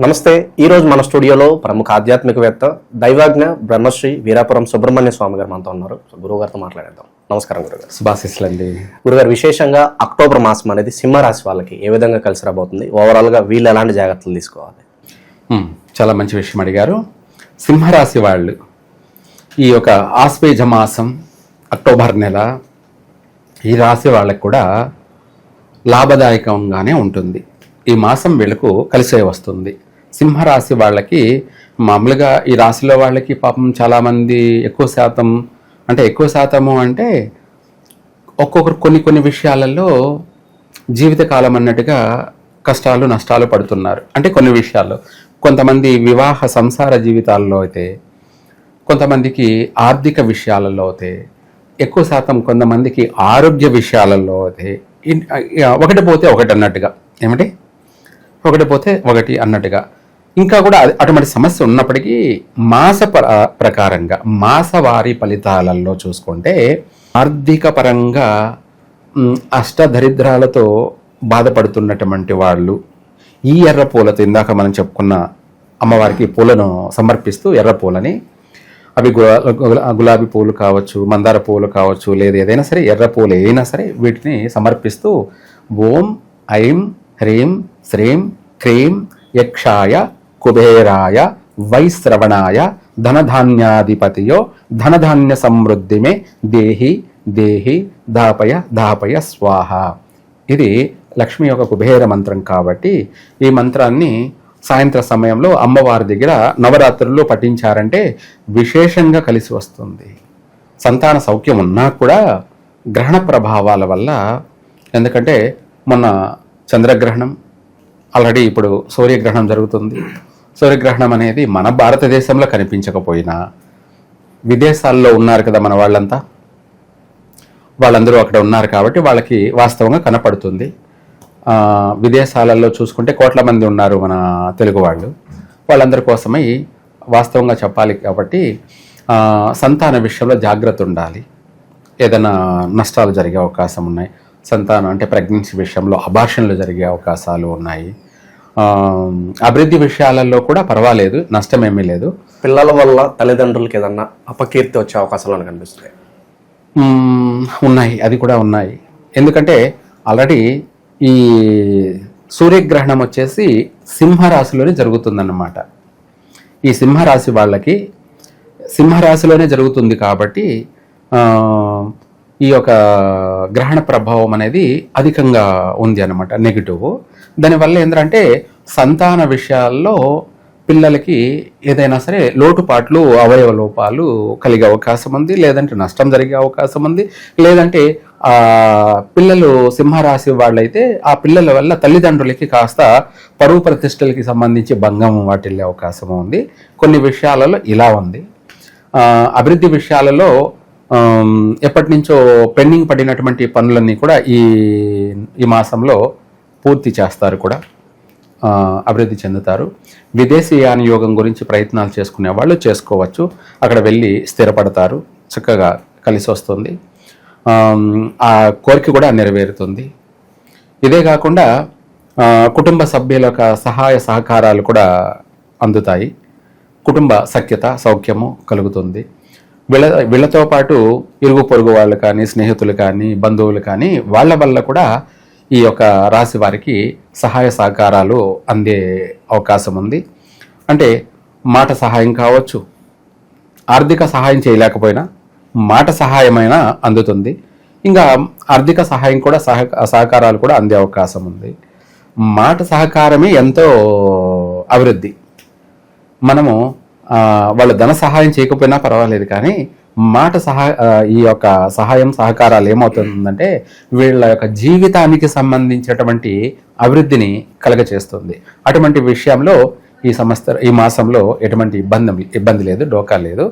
నమస్తే. ఈరోజు మన స్టూడియోలో ప్రముఖ ఆధ్యాత్మికవేత్త దైవాజ్ఞ బ్రహ్మశ్రీ వీరాపురం సుబ్రహ్మణ్య స్వామి గారు మనతో ఉన్నారు. గురువుగారితో మాట్లాడేద్దాం. నమస్కారం గురుగారు. శుభాశీస్సులు అండి. గురుగారు, విశేషంగా అక్టోబర్ మాసం అనేది సింహరాశి వాళ్ళకి ఏ విధంగా కలిసి రాబోతుంది? ఓవరాల్గా వీళ్ళు ఎలాంటి జాగ్రత్తలు తీసుకోవాలి? చాలా మంచి విషయం అడిగారు. సింహరాశి వాళ్ళు ఈ యొక్క ఆశ్వేజ మాసం అక్టోబర్ నెల ఈ రాశి వాళ్ళకి కూడా లాభదాయకంగానే ఉంటుంది. ఈ మాసం వీళ్ళకు కలిసే వస్తుంది. సింహరాశి వాళ్ళకి మామూలుగా ఈ రాశిలో వాళ్ళకి పాపం చాలామంది ఎక్కువ శాతము అంటే ఒక్కొక్కరు కొన్ని విషయాలలో జీవితకాలం అన్నట్టుగా కష్టాలు నష్టాలు పడుతున్నారు. అంటే కొన్ని విషయాల్లో కొంతమంది వివాహ సంసార జీవితాల్లో అయితే, కొంతమందికి ఆర్థిక విషయాలలో అయితే, ఎక్కువ శాతం కొంతమందికి ఆరోగ్య విషయాలలో అయితే, ఒకటి పోతే ఒకటి అన్నట్టుగా, ఏమిటి ఒకటి పోతే ఒకటి అన్నట్టుగా ఇంకా కూడా అటువంటి సమస్య ఉన్నప్పటికీ మాస ప్రకారంగా మాసవారి ఫలితాలలో చూసుకుంటే ఆర్థిక పరంగా అష్టదరిద్రాలతో బాధపడుతున్నటువంటి వాళ్ళు ఈ ఎర్ర పూలతో, ఇందాక మనం చెప్పుకున్న అమ్మవారికి పూలను సమర్పిస్తూ ఎర్ర పూలని, అవి గులాబీ పూలు కావచ్చు, మందార పూలు కావచ్చు, లేదా ఏదైనా సరే ఎర్ర పూలు అయినా సరే వీటిని సమర్పిస్తూ ఓం ఐం హ్రీం శ్రీం క్రీం యక్షాయ కుబేరాయ వైశ్రవణాయ ధనధాన్యాధిపతియో ధనధాన్య సమృద్ధిమే దేహి దేహి దాపయ స్వాహ. ఇది లక్ష్మి యొక్క కుబేర మంత్రం కాబట్టి ఈ మంత్రాన్ని సాయంత్ర సమయంలో అమ్మవారి దగ్గర నవరాత్రుల్లో పఠించారంటే విశేషంగా కలిసి వస్తుంది. సంతాన సౌఖ్యం ఉన్నా కూడా గ్రహణ ప్రభావాల వల్ల, ఎందుకంటే మొన్న చంద్రగ్రహణం, ఆల్రెడీ ఇప్పుడు సూర్యగ్రహణం జరుగుతుంది. సూర్యగ్రహణం అనేది మన భారతదేశంలో కనిపించకపోయినా విదేశాల్లో ఉన్నారు కదా మన వాళ్ళందరూ అక్కడ ఉన్నారు కాబట్టి వాళ్ళకి వాస్తవంగా కనపడుతుంది. విదేశాలలో చూసుకుంటే కోట్ల మంది ఉన్నారు మన తెలుగు వాళ్ళందరి కోసమై వాస్తవంగా చెప్పాలి కాబట్టి సంతాన విషయంలో జాగ్రత్త ఉండాలి. ఏదైనా నష్టాలు జరిగే అవకాశం ఉన్నాయి. సంతానం అంటే ప్రెగ్నెన్సీ విషయంలో అబార్షన్లు జరిగే అవకాశాలు ఉన్నాయి. అభివృద్ధి విషయాలలో కూడా పర్వాలేదు, నష్టమేమీ లేదు. పిల్లల వల్ల తల్లిదండ్రులకి ఏదన్నా అపకీర్తి వచ్చే అవకాశాలు కనిపిస్తాయి. ఉన్నాయి, అది కూడా ఉన్నాయి. ఎందుకంటే ఆల్రెడీ ఈ సూర్యగ్రహణం వచ్చేసి సింహరాశిలోనే జరుగుతుందన్నమాట. ఈ సింహరాశి వాళ్ళకి సింహరాశిలోనే జరుగుతుంది కాబట్టి ఈ యొక్క గ్రహణ ప్రభావం అనేది అధికంగా ఉంది అన్నమాట, నెగిటివ్. దానివల్ల ఏంటంటే సంతాన విషయాల్లో పిల్లలకి ఏదైనా సరే లోటుపాట్లు, అవయవ లోపాలు కలిగే అవకాశం ఉంది, లేదంటే నష్టం జరిగే అవకాశం ఉంది, లేదంటే పిల్లలు సింహరాశి వాళ్ళైతే ఆ పిల్లల వల్ల తల్లిదండ్రులకి కాస్త పరువు ప్రతిష్టలకి సంబంధించి భంగం వాటిల్లే అవకాశం ఉంది. కొన్ని విషయాలలో ఇలా ఉంది. అభివృద్ధి విషయాలలో ఎప్పటి నుంచో పెండింగ్ పడినటువంటి పనులన్నీ కూడా ఈ మాసంలో పూర్తి చేస్తారు, కూడా అభివృద్ధి చెందుతారు. విదేశీయాన యోగం గురించి ప్రయత్నాలు చేసుకునే వాళ్ళు చేసుకోవచ్చు. అక్కడ వెళ్ళి స్థిరపడతారు, చక్కగా కలిసి వస్తుంది. ఆ కోరిక కూడా నెరవేరుతుంది. ఇదే కాకుండా కుటుంబ సభ్యుల యొక్క సహాయ సహకారాలు కూడా అందుతాయి. కుటుంబ సఖ్యత సౌఖ్యము కలుగుతుంది. వీళ్ళతో పాటు ఇరుగు పొరుగు వాళ్ళు కానీ, స్నేహితులు కానీ, బంధువులు కానీ, వాళ్ళ వల్ల కూడా ఈ యొక్క రాశి వారికి సహాయ సహకారాలు అందే అవకాశం ఉంది. అంటే మాట సహాయం కావచ్చు, ఆర్థిక సహాయం చేయలేకపోయినా మాట సహాయమైనా అందుతుంది. ఇంకా ఆర్థిక సహాయం కూడా సహకారాలు కూడా అందే అవకాశం ఉంది. మాట సహకారమే ఎంతో అభివృద్ధి. మనము వాళ్ళు ధన సహాయం చేయకపోయినా పర్వాలేదు, కానీ మాట ఈ యొక్క సహాయం సహకారాలు ఏమవుతుందంటే వీళ్ళ యొక్క జీవితానికి సంబంధించినటువంటి అభివృద్ధిని కలగచేస్తుంది. అటువంటి విషయంలో ఈ మాసంలో ఎటువంటి ఇబ్బంది లేదు, డోకా లేదు.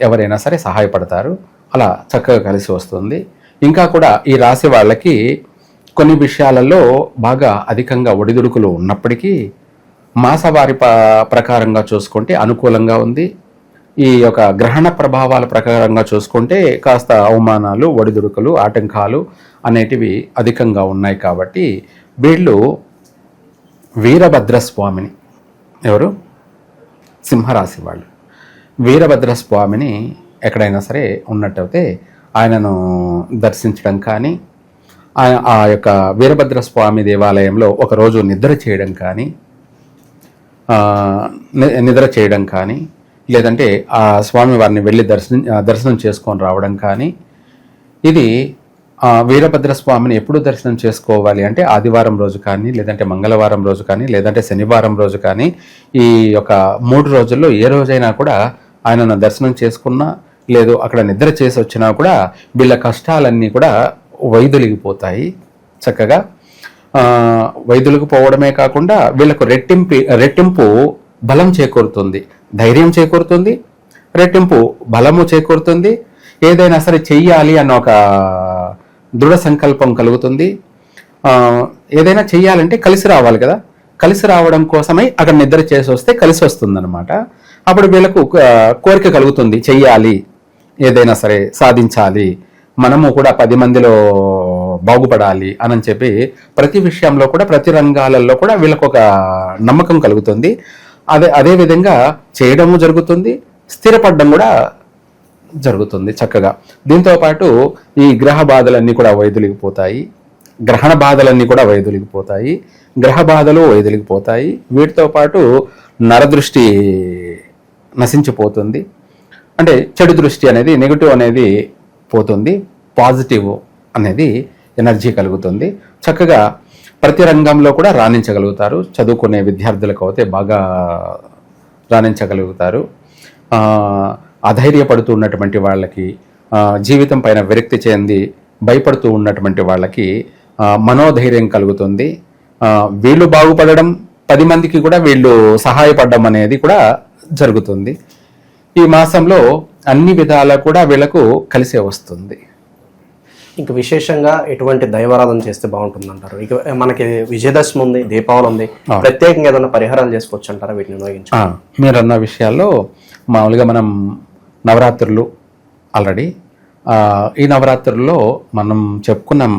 ఎవరైనా సరే సహాయపడతారు. అలా చక్కగా కలిసి వస్తుంది. ఇంకా కూడా ఈ రాశి వాళ్ళకి కొన్ని విషయాలలో బాగా అధికంగా ఒడిదుడుకులు ఉన్నప్పటికీ మాసవారి ప్రకారంగా చూసుకుంటే అనుకూలంగా ఉంది. ఈ యొక్క గ్రహణ ప్రభావాల ప్రకారంగా చూసుకుంటే కాస్త అవమానాలు, ఒడిదుడుకులు, ఆటంకాలు అనేటివి అధికంగా ఉన్నాయి. కాబట్టి వీళ్ళు వీరభద్రస్వామిని ఎవరు? సింహరాశి వాళ్ళు. వీరభద్ర స్వామిని ఎక్కడైనా సరే ఉన్నట్టయితే ఆయనను దర్శించడం కానీ, ఆ యొక్క వీరభద్ర స్వామి దేవాలయంలో ఒకరోజు నిద్ర చేయడం కానీ, లేదంటే ఆ స్వామి వారిని వెళ్ళి దర్శనం చేసుకొని రావడం కానీ, ఇది వీరభద్ర స్వామిని ఎప్పుడు దర్శనం చేసుకోవాలి అంటే ఆదివారం రోజు కానీ, లేదంటే మంగళవారం రోజు కానీ, లేదంటే శనివారం రోజు కానీ, ఈ యొక్క 3 రోజుల్లో ఏ రోజైనా కూడా ఆయనను దర్శనం చేసుకున్నా, లేదు అక్కడ నిద్ర చేసి వచ్చినా కూడా వీళ్ళ కష్టాలన్నీ కూడా వైదొలిగిపోతాయి. చక్కగా వైదొలిగిపోవడమే కాకుండా వీళ్ళకు రెట్టింపు బలం చేకూరుతుంది, ధైర్యం చేకూరుతుంది, రెట్టింపు బలము చేకూరుతుంది. ఏదైనా సరే చెయ్యాలి అన్న ఒక దృఢ సంకల్పం కలుగుతుంది. ఏదైనా చెయ్యాలంటే కలిసి రావాలి కదా, కలిసి రావడం కోసమై అక్కడ నిద్ర చేసి వస్తే కలిసి వస్తుందన్నమాట. అప్పుడు వీళ్ళకు కోరిక కలుగుతుంది, చెయ్యాలి, ఏదైనా సరే సాధించాలి, మనము కూడా 10 మందిలో బాగుపడాలి అని చెప్పి ప్రతి విషయంలో కూడా, ప్రతి రంగాలలో కూడా వీళ్ళకు ఒక నమ్మకం కలుగుతుంది. అదే విధంగా చేయడము జరుగుతుంది, స్థిరపడడం కూడా జరుగుతుంది చక్కగా. దీంతో పాటు ఈ గ్రహ బాధలన్నీ కూడా వైదొలిగిపోతాయి, గ్రహణ బాధలన్నీ కూడా వైదొలిగిపోతాయి, గ్రహ బాధలు వైదొలిగిపోతాయి. వీటితో పాటు నరదృష్టి నశించిపోతుంది. అంటే చెడు దృష్టి అనేది, నెగిటివ్ అనేది పోతుంది, పాజిటివ్ అనేది ఎనర్జీ కలుగుతుంది. చక్కగా ప్రతి రంగంలో కూడా రాణించగలుగుతారు. చదువుకునే విద్యార్థులకు అయితే బాగా రాణించగలుగుతారు. అధైర్యపడుతూ ఉన్నటువంటి వాళ్ళకి, జీవితం పైన విరక్తి చెంది భయపడుతూ ఉన్నటువంటి వాళ్ళకి మనోధైర్యం కలుగుతుంది. వీళ్ళు బాగుపడడం, 10 మందికి కూడా వీళ్ళు సహాయపడడం అనేది కూడా జరుగుతుంది. ఈ మాసంలో అన్ని విధాలా కూడా వీళ్ళకు కలిసే వస్తుంది. ఇంకా విశేషంగా ఎటువంటి దైవారాధన చేస్తే బాగుంటుంది అంటారు? ఇక మనకి విజయదశమి ఉంది, దీపావళి ఉంది, ప్రత్యేకంగా ఏదైనా పరిహారాలు చేసుకోవచ్చు అంటారా వీటిని వినియోగించి? మీరన్న విషయాల్లో మామూలుగా మనం నవరాత్రులు ఆల్రెడీ, ఈ నవరాత్రుల్లో మనం చెప్పుకున్నాం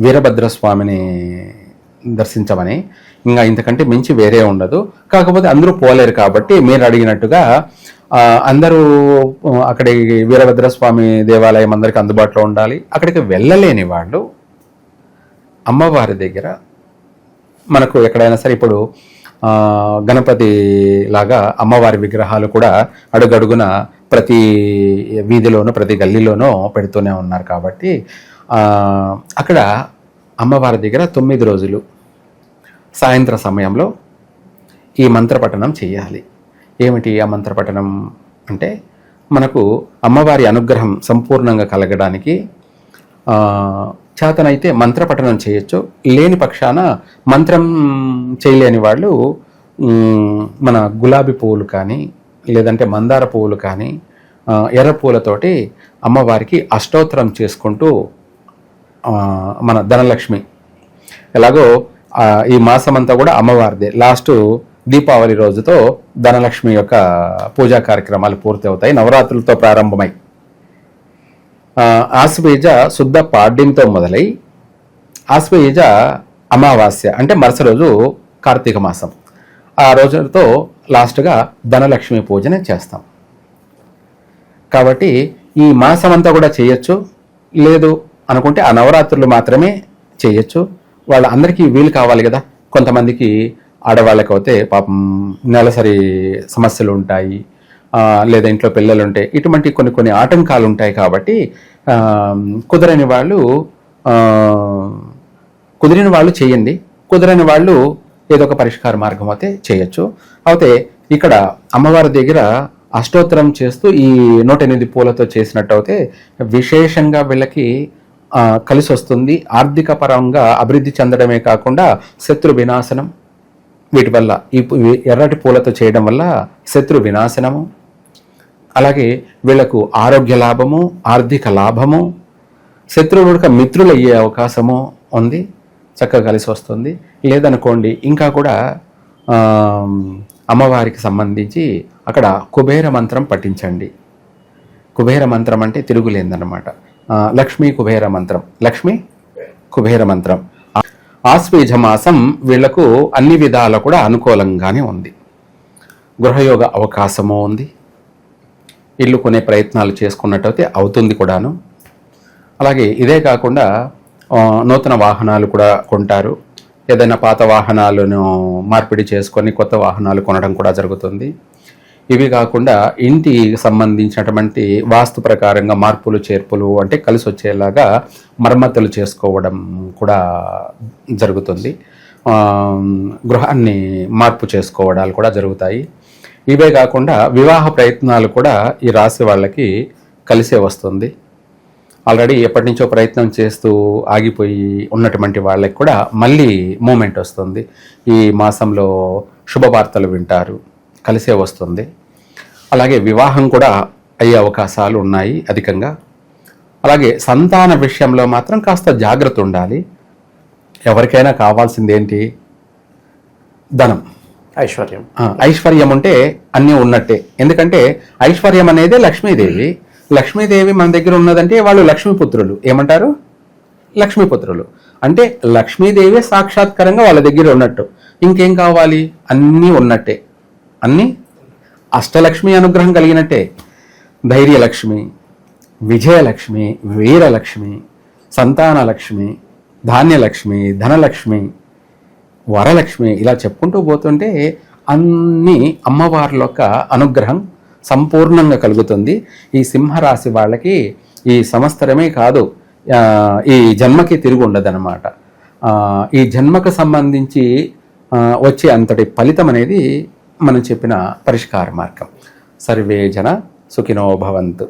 వీరభద్ర స్వామిని దర్శించమని. ఇంకా ఇంతకంటే మించి వేరే ఉండదు. కాకపోతే అందరూ పోలేరు కాబట్టి మీరు అడిగినట్టుగా అందరూ అక్కడి వీరభద్ర స్వామి దేవాలయం అందరికీ అందుబాటులో ఉండాలి. అక్కడికి వెళ్ళలేని వాళ్ళు అమ్మవారి దగ్గర, మనకు ఎక్కడైనా సరే ఇప్పుడు గణపతి లాగా అమ్మవారి విగ్రహాలు కూడా అడుగడుగున ప్రతి వీధిలోనూ ప్రతి గల్లీలోనూ పెడుతూనే ఉన్నారు. కాబట్టి అక్కడ అమ్మవారి దగ్గర 9 రోజులు సాయంత్రం సమయంలో ఈ మంత్రపఠనం చేయాలి. ఏమిటి ఆ మంత్రపఠనం అంటే, మనకు అమ్మవారి అనుగ్రహం సంపూర్ణంగా కలగడానికి చేతనైతే మంత్రపఠనం చేయొచ్చు. లేని పక్షాన మంత్రం చేయలేని వాళ్ళు మన గులాబీ పువ్వులు కానీ, లేదంటే మందార పువ్వులు కానీ, ఎర్ర పూలతోటి అమ్మవారికి అష్టోత్తరం చేసుకుంటూ, మన ధనలక్ష్మి ఎలాగో ఈ మాసం అంతా కూడా అమ్మవారిదే. లాస్ట్ దీపావళి రోజుతో ధనలక్ష్మి యొక్క పూజా కార్యక్రమాలు పూర్తి అవుతాయి, నవరాత్రులతో ప్రారంభమై. ఆశ్వయుజ శుద్ధ పాడ్యంతో మొదలై ఆశ్వయుజ అమావాస్య అంటే మరుసటి రోజు కార్తీక మాసం, ఆ రోజుతో లాస్ట్గా ధనలక్ష్మి పూజనే చేస్తాం. కాబట్టి ఈ మాసం అంతా కూడా చేయొచ్చు, లేదు అనుకుంటే ఆ నవరాత్రులు మాత్రమే చేయొచ్చు. వాళ్ళందరికీ వీలు కావాలి కదా. కొంతమందికి ఆడవాళ్ళకి అయితే పాపం నెలసరి సమస్యలు ఉంటాయి, లేదా ఇంట్లో పిల్లలు ఉంటాయి, ఇటువంటి కొన్ని ఆటంకాలు ఉంటాయి. కాబట్టి కుదిరిన వాళ్ళు చేయండి, కుదిరని వాళ్ళు ఏదో ఒక పరిష్కార మార్గం అయితే చేయొచ్చు. అయితే ఇక్కడ అమ్మవారి దగ్గర అష్టోత్తరం చేస్తూ ఈ 108 పూలతో చేసినట్టు అయితే విశేషంగా వీళ్ళకి కలిసి వస్తుంది. ఆర్థిక పరంగా అభివృద్ధి చెందడమే కాకుండా శత్రు వినాశనం, వీటి వల్ల ఈ ఎర్రటి పూలతో చేయడం వల్ల శత్రు వినాశనము, అలాగే వీళ్లకు ఆరోగ్య లాభము, ఆర్థిక లాభము, శత్రువులకు మిత్రులు అయ్యే అవకాశము ఉంది, చక్కగా కలిసి వస్తుంది. లేదనుకోండి ఇంకా కూడా అమ్మవారికి సంబంధించి అక్కడ కుబేర మంత్రం పఠించండి. కుబేర మంత్రం అంటే తిరుగులేదన్నమాట. లక్ష్మీ కుబేర మంత్రం, లక్ష్మీ కుబేర మంత్రం. ఆశ్వీజ మాసం వీళ్లకు అన్ని విధాల కూడా అనుకూలంగానే ఉంది. గృహయోగ అవకాశము ఉంది. ఇల్లు కొనే ప్రయత్నాలు చేసుకున్నట్టయితే అవుతుంది కూడాను. అలాగే ఇదే కాకుండా నూతన వాహనాలు కూడా కొంటారు. ఏదైనా పాత వాహనాలను మార్పిడి చేసుకొని కొత్త వాహనాలు కొనడం కూడా జరుగుతుంది. ఇవి కాకుండా ఇంటికి సంబంధించినటువంటి వాస్తు ప్రకారంగా మార్పులు చేర్పులు అంటే కలిసి వచ్చేలాగా మరమ్మతులు చేసుకోవడం కూడా జరుగుతుంది. గృహాన్ని మార్పు చేసుకోవడాలు కూడా జరుగుతాయి. ఇవే కాకుండా వివాహ ప్రయత్నాలు కూడా ఈ రాశి వాళ్ళకి కలిసే వస్తుంది. ఆల్రెడీ ఎప్పటి నుంచో ప్రయత్నం చేస్తూ ఆగిపోయి ఉన్నటువంటి వాళ్ళకి కూడా మళ్ళీ మూమెంట్ వస్తుంది. ఈ మాసంలో శుభవార్తలు వింటారు, కలిసే వస్తుంది. అలాగే వివాహం కూడా అయ్యే అవకాశాలు ఉన్నాయి అధికంగా. అలాగే సంతాన విషయంలో మాత్రం కాస్త జాగ్రత్త ఉండాలి. ఎవరికైనా కావాల్సింది ఏంటి? ధనం, ఐశ్వర్యం. ఐశ్వర్యం ఉంటే అన్నీ ఉన్నట్టే. ఎందుకంటే ఐశ్వర్యం అనేది లక్ష్మీదేవి. లక్ష్మీదేవి మన దగ్గర ఉన్నదంటే వాళ్ళు లక్ష్మీపుత్రులు. ఏమంటారు? లక్ష్మీపుత్రులు అంటే లక్ష్మీదేవి సాక్షాత్కారంగా వాళ్ళ దగ్గర ఉన్నట్టు. ఇంకేం కావాలి? అన్నీ ఉన్నట్టే. అన్నీ అష్టలక్ష్మి అనుగ్రహం కలిగినట్టే. ధైర్యలక్ష్మి, విజయలక్ష్మి, వీరలక్ష్మి, సంతానలక్ష్మి, ధాన్యలక్ష్మి, ధనలక్ష్మి, వరలక్ష్మి, ఇలా చెప్పుకుంటూ పోతుంటే అన్ని అమ్మవార్ల యొక్క అనుగ్రహం సంపూర్ణంగా కలుగుతుంది. ఈ సింహరాశి వాళ్ళకి ఈ సంవత్సరమే కాదు, ఈ జన్మకి తిరిగి ఉండదన్నమాట. ఈ జన్మకు సంబంధించి వచ్చే అంతటి ఫలితం అనేది మనం చెప్పిన పరిష్కార మార్గం. సర్వే జన సుఖినో భవంతు.